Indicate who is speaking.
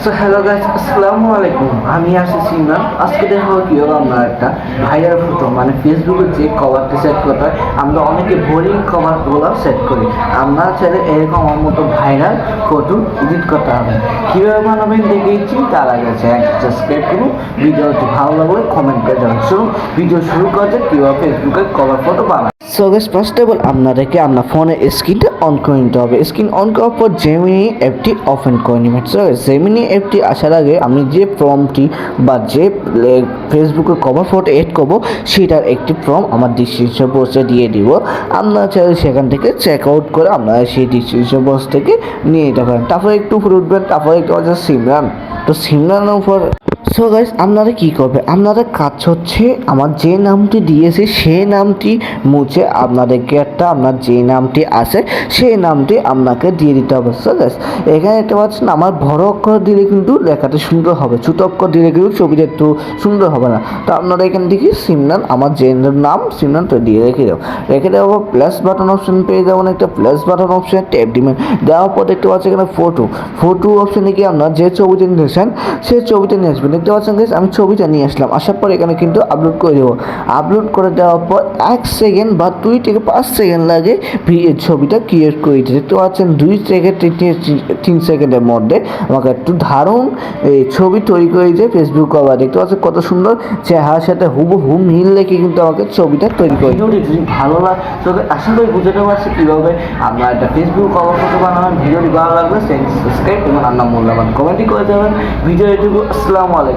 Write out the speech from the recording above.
Speaker 1: So hello guys, আসসালামু আলাইকুম। আমি আসছি ইমরান। আজকে দেখো কীভাবে আমরা একটা ভাইরাল ফটো মানে ফেসবুকে যে কভারটি সেট করতে হয়, আমরা অনেকে বোরিং কভারগুলো সেট করি। আমরা চাইলে এরকম আমার মতো ভাইরাল ফটো এডিট করতে হবে। কীভাবে বানাবেন দেখেছি, তার আগে সাবস্ক্রাইব করুন। ভিডিওটি ভালো লাগলে কমেন্ট করে জানান। শুনুন, ভিডিও শুরু করতে কীভাবে ফেসবুকে কভার ফটো বানায়। So guys, first of all আপনাদেরকে আপনার ফোনের স্ক্রিনটা অন করে নিতে হবে। স্ক্রিন অন করার পর জেমিনি অ্যাপটি ওপেন করে নেবেন। সো জেমিনি অ্যাপটি আসার আগে আমি যে ফর্মটি বা যে ফেসবুকে কভার ফটো এড করবো সেটার একটি ফর্ম আমার ডিসক্রিপশন বক্সে দিয়ে দিব। আপনারা চাইলে সেখান থেকে চেক আউট করে আপনারা সেই ডিসক্রিপশন বক্স থেকে নিয়ে নিতে পারেন। তারপরে একটু উপরে উঠবেন, তারপরে একটু আছে সিমরান। তো সিমরানের উপর সো গাইস, আপনারা কী করবে, আপনাদের কাজ হচ্ছে আমার যে নামটি দিয়েছি সেই নামটি মুছে আপনাদেরকে একটা আপনার যে নামটি আছে সেই নামটি আপনাকে দিয়ে দিতে হবে। সো গাইস, এখানে দেখতে পাচ্ছেন আমার বড় অক্ষর দিলে কিন্তু লেখাটা সুন্দর হবে, ছোট অক্ষর দিলে কিন্তু ছবিটা একটু সুন্দর হবে না। তো আপনারা এখান থেকে সিমরান, আমার যে নাম সিমরান, তো দিয়ে রেখে দেবো। রেখে দেওয়ার পর প্লাস বাটন অপশন পেয়ে যাবেন, একটা প্লাস বাটন অপশানে ট্যাপ দিবেন। দেওয়ার পর দেখতে পাচ্ছেন এখানে ফটো অপশানে গিয়ে আপনার যে ছবিটা নিয়েছেন সেই ছবিটা নিয়ে আসবেন। দেখতে পাচ্ছেন গাইস, আমি ছবিটা নিয়ে আসলাম। আসার পর এখানে কিন্তু আপলোড করে দেবো। আপলোড করে দেওয়ার পর 1 সেকেন্ড বা 2 থেকে 5 সেকেন্ড লাগে ছবিটা ক্রিয়েট করে দিতে। দেখতে পাচ্ছেন 2 থেকে 3 সেকেন্ডের মধ্যে আমাকে একটু দারুণ এই ছবি তৈরি করে দিয়েছে ফেসবুক কভার। দেখতে পাচ্ছেন কত সুন্দর চেহারার সাথে হুবহু মিল রেখে কিন্তু আমাকে ছবিটা তৈরি করে। ভিডিওটি যদি ভালো লাগে তবে আশা করি বুঝতে পারছি কীভাবে আপনার একটা ফেসবুক কভার ফটো বানাবেন। ভিডিওটি ভালো লাগলে সাবস্ক্রাইব এবং আপনার মূল্যবান কমেন্টই করে দেবেন। ভিডিও এটুকু। আসসালামু আলাইকুম।